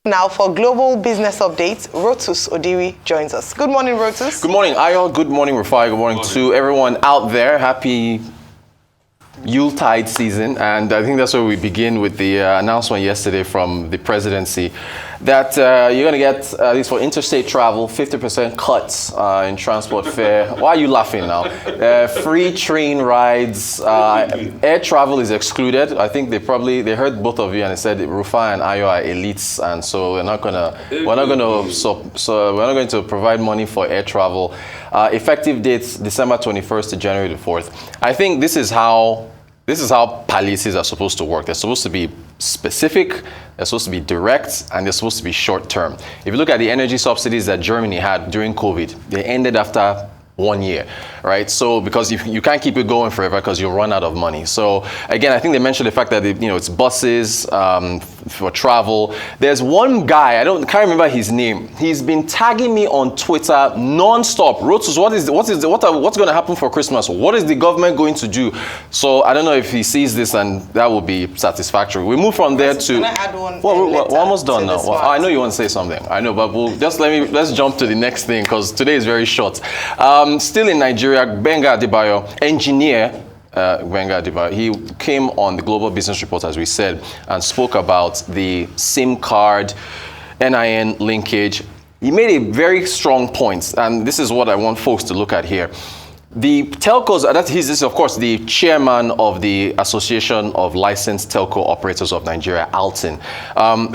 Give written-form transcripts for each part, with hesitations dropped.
Now for global business updates, Rotus Odiri joins us. Good morning, Rotus. Good morning, Ayo. Good morning, Rufai. Good morning to everyone out there. Happy Yuletide season, and I think that's where we begin with the announcement yesterday from the presidency that you're going to get, at least for interstate travel, 50% cuts in transport fare. Why are you laughing now? Free train rides, air travel is excluded. I think they heard both of you and they said Rufai and Ayo are elites, and so we're not going to provide money for air travel. Effective dates December 21st to January the 4th. I think this is how palliatives are supposed to work. They're supposed to be specific, they're supposed to be direct, and they're supposed to be short-term. If you look at the energy subsidies that Germany had during COVID, they ended after 1 year, right? So because you can't keep it going forever because you'll run out of money. So again, I think they mentioned the fact that it's buses for travel. There's one guy, can't remember his name. He's been tagging me on Twitter non-stop. Rotus, what's going to happen for Christmas? What is the government going to do? So I don't know if he sees this, and that will be satisfactory. We move from there to. Can I add one? We're almost done now. Well, I know you want to say something. I know, but let's jump to the next thing because today is very short. Still in Nigeria, Benga Adebayo, engineer Benga Adebayo, he came on the Global Business Report, as we said, and spoke about the SIM card, NIN linkage. He made a very strong point, and this is what I want folks to look at here. The telcos, this is of course the chairman of the Association of Licensed Telco Operators of Nigeria, ALTIN,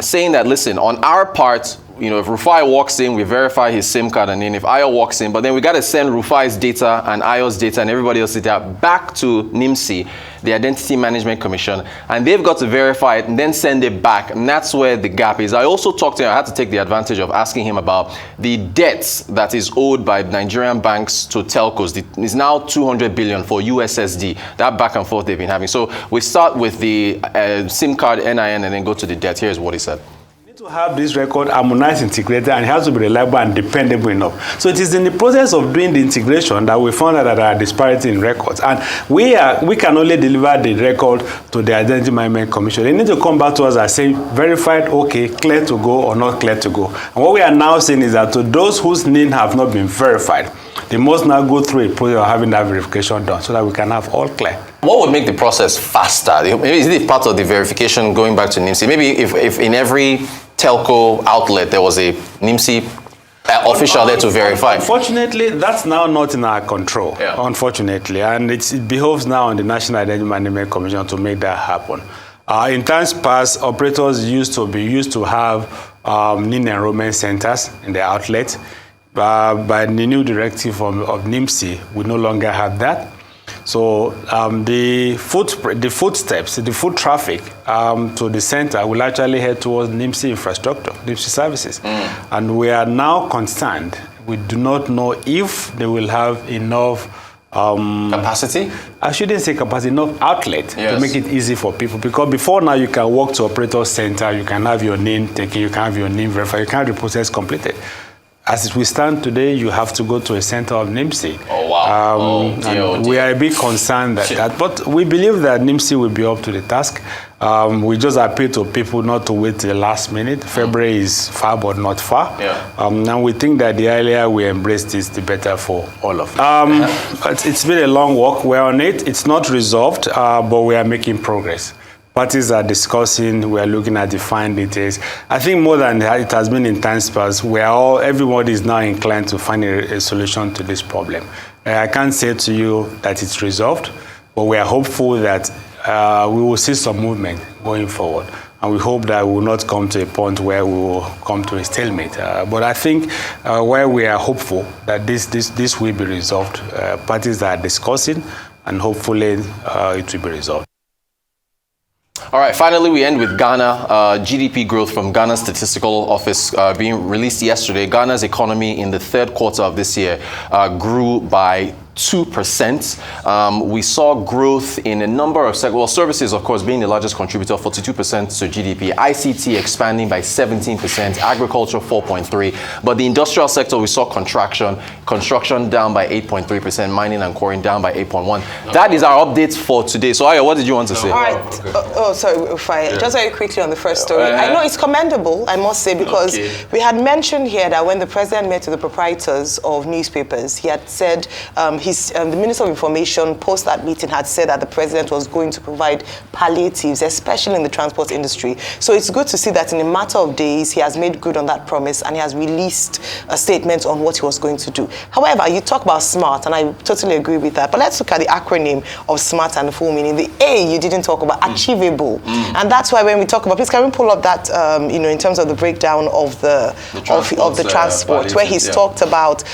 saying that, listen, on our part, if Rufai walks in, we verify his SIM card, and then if Ayo walks in, but then we got to send Rufai's data and Ayo's data and everybody else's data back to NIMC, the Identity Management Commission, and they've got to verify it and then send it back, and that's where the gap is. I also talked to him, I had to take the advantage of asking him about the debts that is owed by Nigerian banks to telcos. It's now 200 billion for USSD, that back and forth they've been having. So we start with the SIM card, NIN, and then go to the debt. Here's what he said. To have this record harmonized, integrated, and it has to be reliable and dependable enough. So it is in the process of doing the integration that we found out that there are disparities in records, and we can only deliver the record to the Identity Management Commission. They need to come back to us and say verified, okay, clear to go or not clear to go. And what we are now saying is that to those whose name have not been verified, they must now go through a process of having that verification done so that we can have all clear. What would make the process faster? Maybe is it part of the verification going back to NIMC? Maybe if in every telco outlet there was a NIMC official there to verify. Unfortunately, that's now not in our control, unfortunately, and it behoves now on the National Identity Management Commission to make that happen. In times past, operators used to have NIN enrollment centers in the outlet. By the new directive of NIMC, we no longer have that. So the footsteps, the foot traffic to the center will actually head towards NIMC infrastructure, NIMC services. And we are now concerned. We do not know if they will have enough capacity? I shouldn't say capacity, enough outlet to make it easy for people. Because before now, you can walk to operator center, you can have your name taken, you can have your name verified, you can have the process completed. As we stand today, you have to go to a center of NIMC. Oh, wow. We are a bit concerned that, but we believe that NIMC will be up to the task. We just appeal to people not to wait till the last minute. February is far, but not far. And we think that the earlier we embrace this, the better for all of us. It's been a long walk. We're on it. It's not resolved, but we are making progress. Parties are discussing, we are looking at the fine details. I think more than it has been in times past, everybody is now inclined to find a solution to this problem. I can't say to you that it's resolved, but we are hopeful that we will see some movement going forward. And we hope that we will not come to a point where we will come to a stalemate. But I think where we are hopeful that this will be resolved, parties are discussing, and hopefully it will be resolved. All right, finally, we end with Ghana. GDP growth from Ghana's Statistical Office being released yesterday. Ghana's economy in the third quarter of this year grew by 2%. We saw growth in a number of services, of course, being the largest contributor, 42% to GDP. ICT expanding by 17%, agriculture 4.3%. But the industrial sector, we saw contraction. Construction down by 8.3%, mining and quarrying down by 8.1%. That is our update for today. So, Aya, what did you want to say? All right. Sorry, just very quickly on the first story. I know it's commendable, I must say, because we had mentioned here that when the president met with the proprietors of newspapers, he had said the Minister of Information post that meeting had said that the president was going to provide palliatives, especially in the transport industry. So it's good to see that in a matter of days, he has made good on that promise and he has released a statement on what he was going to do. However, you talk about SMART, and I totally agree with that. But let's look at the acronym of SMART and the full meaning. The A you didn't talk about, achievable. And that's why when we talk about, please can we pull up that, in terms of the breakdown of the transport, where he's talked about,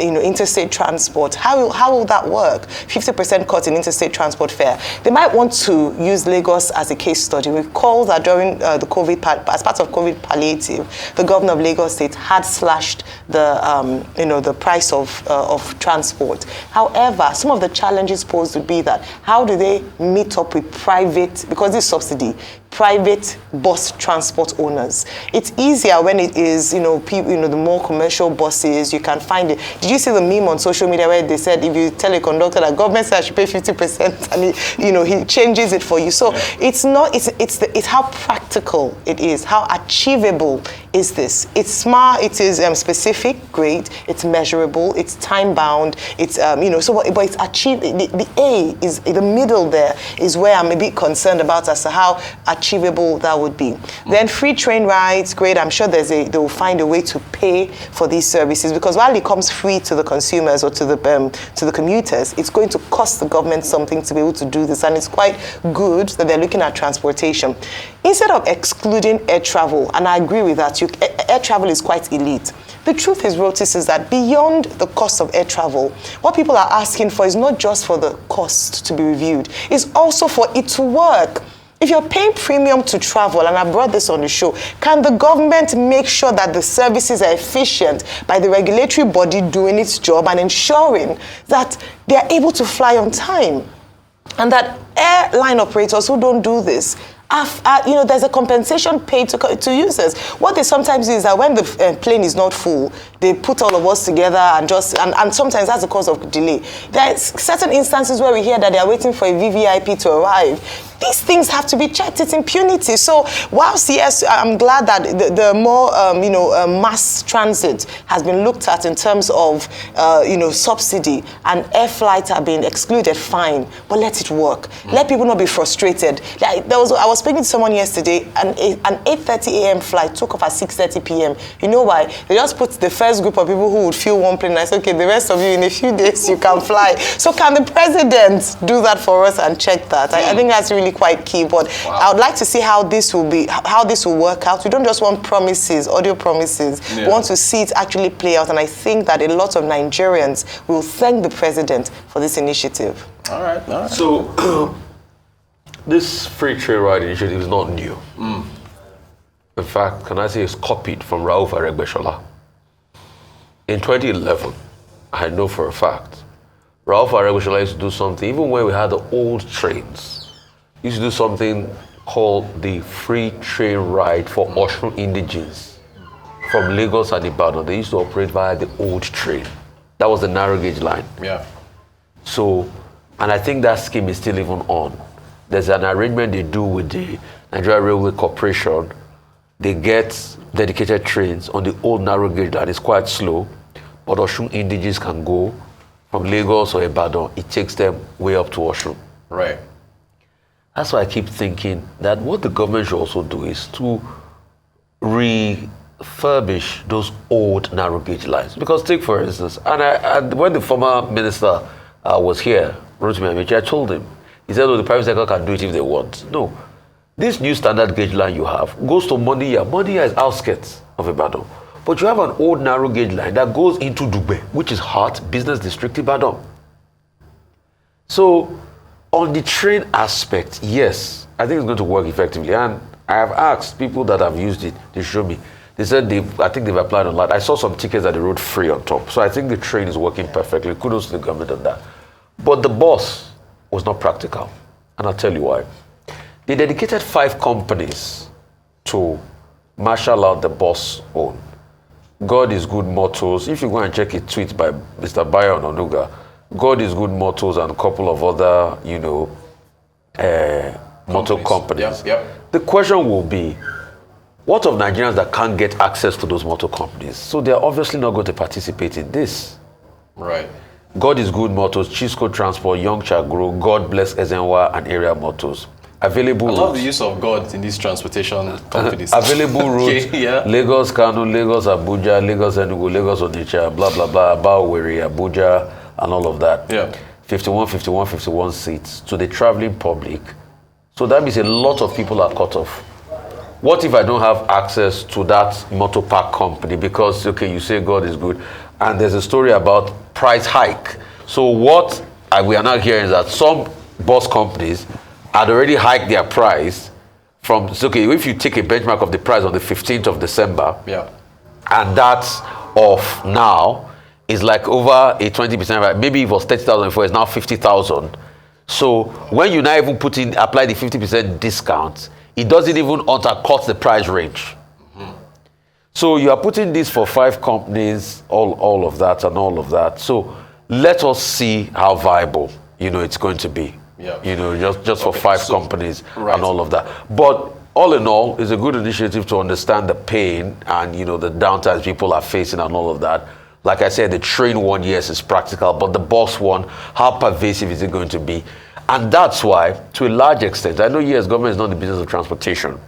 interstate transport. How will that work? 50% cut in interstate transport fare. They might want to use Lagos as a case study. We recall that during the COVID, as part of COVID palliative, the governor of Lagos State had slashed the price of transport. However, some of the challenges posed would be that how do they meet up with private, because this subsidy, private bus transport owners. It's easier when it is, the more commercial buses, you can find it. Did you see the meme on social media where they said if you tell a conductor that government says I should pay 50% and he changes it for you. So it's how practical it is, how achievable is this. It's smart, it is specific, great, it's measurable, it's time bound, it's but it's achieved. The A is the middle there is where I'm a bit concerned about as to how achievable that would be. Then free train rides, great. I'm sure they will find a way to pay for these services, because while it comes free to the consumers or to the commuters, it's going to cost the government something to be able to do this, and it's quite good that they're looking at transportation instead of excluding air travel. And I agree with that. Air travel is quite elite. The truth is, Rotis, is that beyond the cost of air travel, what people are asking for is not just for the cost to be reviewed, it's also for it to work. If you're paying premium to travel, and I brought this on the show, can the government make sure that the services are efficient by the regulatory body doing its job and ensuring that they're able to fly on time? And that airline operators who don't do this, there's a compensation paid to users. What they sometimes do is that when the plane is not full, they put all of us together and sometimes that's the cause of delay. There are certain instances where we hear that they are waiting for a VVIP to arrive. These things have to be checked. It's impunity. So whilst, yes, I'm glad that the more, mass transit has been looked at in terms of, subsidy, and air flights are being excluded, fine, but let it work. Let people not be frustrated. I was speaking to someone yesterday, and an 8:30 a.m. flight took off at 6:30 p.m. You know why? They just put the first group of people who would fill one plane, and I said, okay, the rest of you, in a few days, you can fly. So can the president do that for us and check that? I think that's really quite key. But I would like to see how this will work out. We don't just want promises, audio promises. We want to see it actually play out. And I think that a lot of Nigerians will thank the president for this initiative. All right. So this free trade ride initiative is not new. In fact, can I say it's copied from Rauf Aregbesola. In 2011, I know for a fact, Rauf Aregbesola used to do something, even when we had the old trains, he used to do something called the free train ride for Osun indigenes. From Lagos and Ibadan, they used to operate via the old train. That was the narrow gauge line. Yeah. So, and I think that scheme is still even on. There's an arrangement they do with the Nigeria Railway Corporation. They get dedicated trains on the old narrow gauge line. It's quite slow, but Osun indigenes can go from Lagos or Ibadan. It takes them way up to Osun. Right. That's why I keep thinking that what the government should also do is to refurbish those old narrow gauge lines. Because take, for instance, and when the former minister was here, Rotimi Amechi, I told him, he said, oh, the private sector can do it if they want. No. This new standard gauge line you have goes to Moniya. Moniya is outskirts of Ibadan. But you have an old narrow gauge line that goes into Dugbe, which is heart business district Ibadan. So, on the train aspect, yes, I think it's going to work effectively. And I have asked people that have used it to show me. They said I think they've applied on that. I saw some tickets that they wrote free on top. So I think the train is working perfectly. Kudos to the government on that. But the bus was not practical. And I'll tell you why. They dedicated 5 companies to marshal out the bus own. God is Good Motors. If you go and check a tweet by Mr. Bayo Ononuga, God is Good Motors and a couple of other, motor companies. Yep. The question will be, what of Nigerians that can't get access to those motor companies? So they're obviously not going to participate in this. Right. God is Good Motors, Chisco Transport, Young Chagro, God Bless Ezenwa, and Area Motors. Available routes. I love the use of God in these transportation companies. Available routes, Lagos, Kano, Lagos, Abuja, Lagos, Enugu, Lagos, Onitsha, blah, blah, blah, Baweri, Abuja, and all of that. Yeah. 51 seats to the traveling public. So that means a lot of people are cut off. What if I don't have access to that motor park company? Because, okay, you say God is good, and there's a story about price hike. So what we are now hearing is that some bus companies had already hiked their price from, okay, if you take a benchmark of the price on the 15th of December, and that's of now, is like over a 20%, maybe it was 30,000 before, it's now 50,000. So when you now even apply the 50% discount, it doesn't even undercut the price range. So you are putting this for 5 companies, all of that and all of that. So let us see how viable, it's going to be. Just for 5 companies and all of that. But all in all, it's a good initiative to understand the pain and, the downtimes people are facing and all of that. Like I said, the train one, yes, is practical, but the bus one, how pervasive is it going to be? And that's why, to a large extent, I know, yes, government is not in the business of transportation,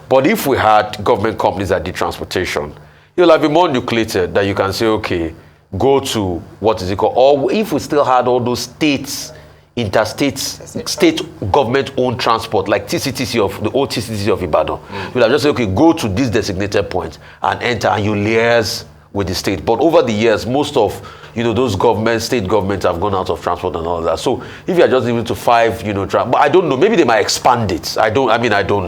but if we had government companies that did transportation, you'll have been more nucleated that you can say, okay, go to, what is it called? Or if we still had all those states, interstate, state government-owned transport, like TCTC of, the old TCTC of Ibadan, you'll have just said, okay, go to this designated point and enter, and you liaise with the state. But over the years, most of those state governments have gone out of transport and all of that. So if you are just limited to 5, but I don't know, maybe they might expand it. I don't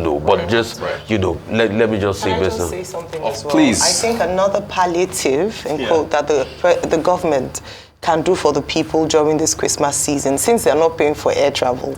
know, but let me just say Can I this. just say something as well? Please. I think another palliative, in quote, that the government can do for the people during this Christmas season, since they're not paying for air travel.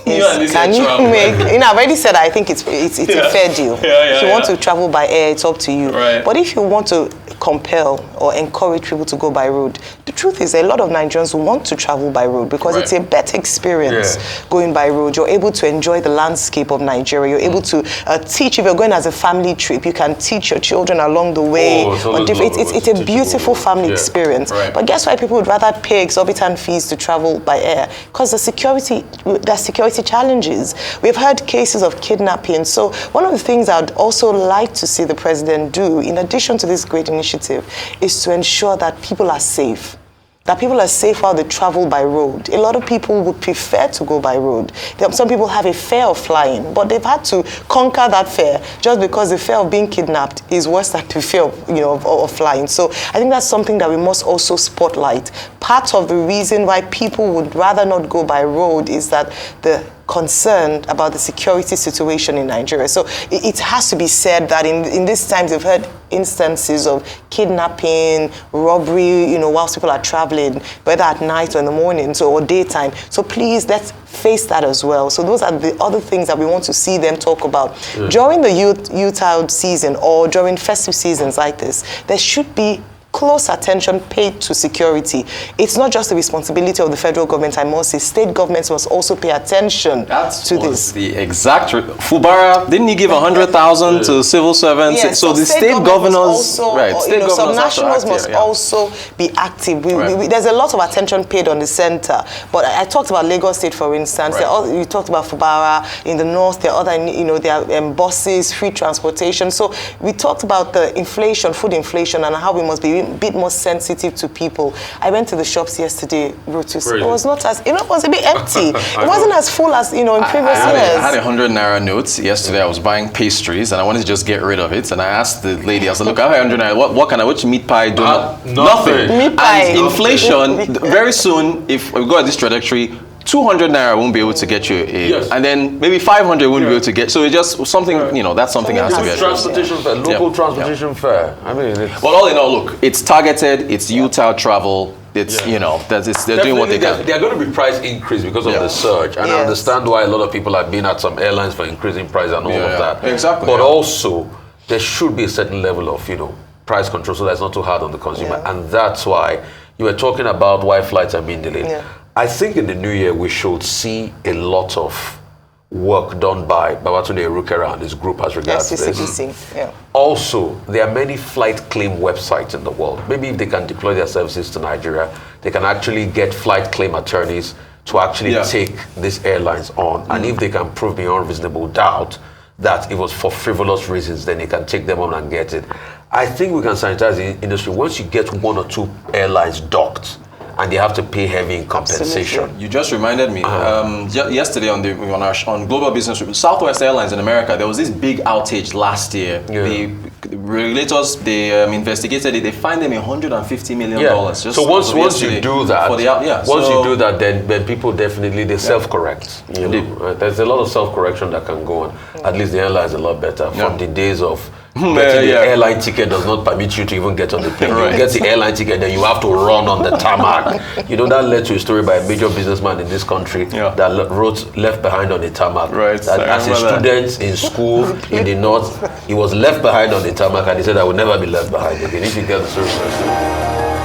Can you make? I've already said I think it's a fair deal. If you want to travel by air, it's up to you. Right. But if you want to compel or encourage people to go by road, the truth is a lot of Nigerians want to travel by road because it's a better experience going by road. You're able to enjoy the landscape of Nigeria. You're able to teach. If you're going as a family trip, you can teach your children along the way. It's a beautiful family experience. Right. But guess why people would rather pay exorbitant fees to travel by air? Because there's security challenges. We've heard cases of kidnapping. So one of the things I'd also like to see the president do, in addition to this great initiative, is to ensure that people are safe. That people are safe while they travel by road. A lot of people would prefer to go by road. Some people have a fear of flying, but they've had to conquer that fear just because the fear of being kidnapped is worse than the fear of flying. So I think that's something that we must also spotlight. Part of the reason why people would rather not go by road is that the concerned about the security situation in Nigeria. So it has to be said that in these times we've heard instances of kidnapping, robbery, whilst people are traveling, whether at night or in the morning, or daytime. So please, let's face that as well. So those are the other things that we want to see them talk about. During the youth season or during festive seasons like this, there should be close attention paid to security. It's not just the responsibility of the federal government, I must say. State governments must also pay attention to this. The exact Fubara, didn't he give 100,000 to civil servants? Yeah, so the state governors, sub-nationals must also be active. There's a lot of attention paid on the center, but I talked about Lagos State, for instance. You talked about Fubara. In the north, there are other, there are buses, free transportation. So we talked about the inflation, food inflation, and how we must be a bit more sensitive to people. I went to the shops yesterday, Brutus. It was not as, it was a bit empty. It wasn't as full as, in previous years. I had 100 Naira notes yesterday. I was buying pastries and I wanted to just get rid of it. And I asked the lady, I said, look, I have 100 Naira. Which meat pie do? Nothing. Meat pie. And inflation, very soon, if we go at this trajectory, 200 naira won't be able to get you and then maybe 500 won't be able to get. So it's just something, that's something that has to be addressed. Transportation fare, local transportation fare. I mean, it's... But all in all, look, it's targeted, it's Utah travel. It's, they're doing what they can. There are going to be price increase because of the surge. And I understand why a lot of people have been at some airlines for increasing price and all of that. Exactly. But also, there should be a certain level of, price control so that's not too hard on the consumer. And that's why you were talking about why flights are being delayed. I think in the new year, we should see a lot of work done by Babatunde Erukera and his group as regards to this. Also, there are many flight claim websites in the world. Maybe if they can deploy their services to Nigeria, they can actually get flight claim attorneys to actually take these airlines on. And if they can prove beyond reasonable doubt that it was for frivolous reasons, then they can take them on and get it. I think we can sanitize the industry. Once you get 1 or 2 airlines docked, and they have to pay heavy in compensation. Absolutely. You just reminded me. Yesterday on Global Business Review, Southwest Airlines in America, there was this big outage last year. The regulators, they investigated it. They fined them $150 million. So once you do that, you do that, then people definitely they self-correct. There's a lot of self-correction that can go on. At least the airline is a lot better from the days of. The airline ticket does not permit you to even get on the plane. You get the airline ticket, then you have to run on the tarmac. That led to a story by a major businessman in this country that wrote Left Behind on the Tarmac. That as a student in school in the north, he was left behind on the tarmac and he said, I will never be left behind again. If you get the story.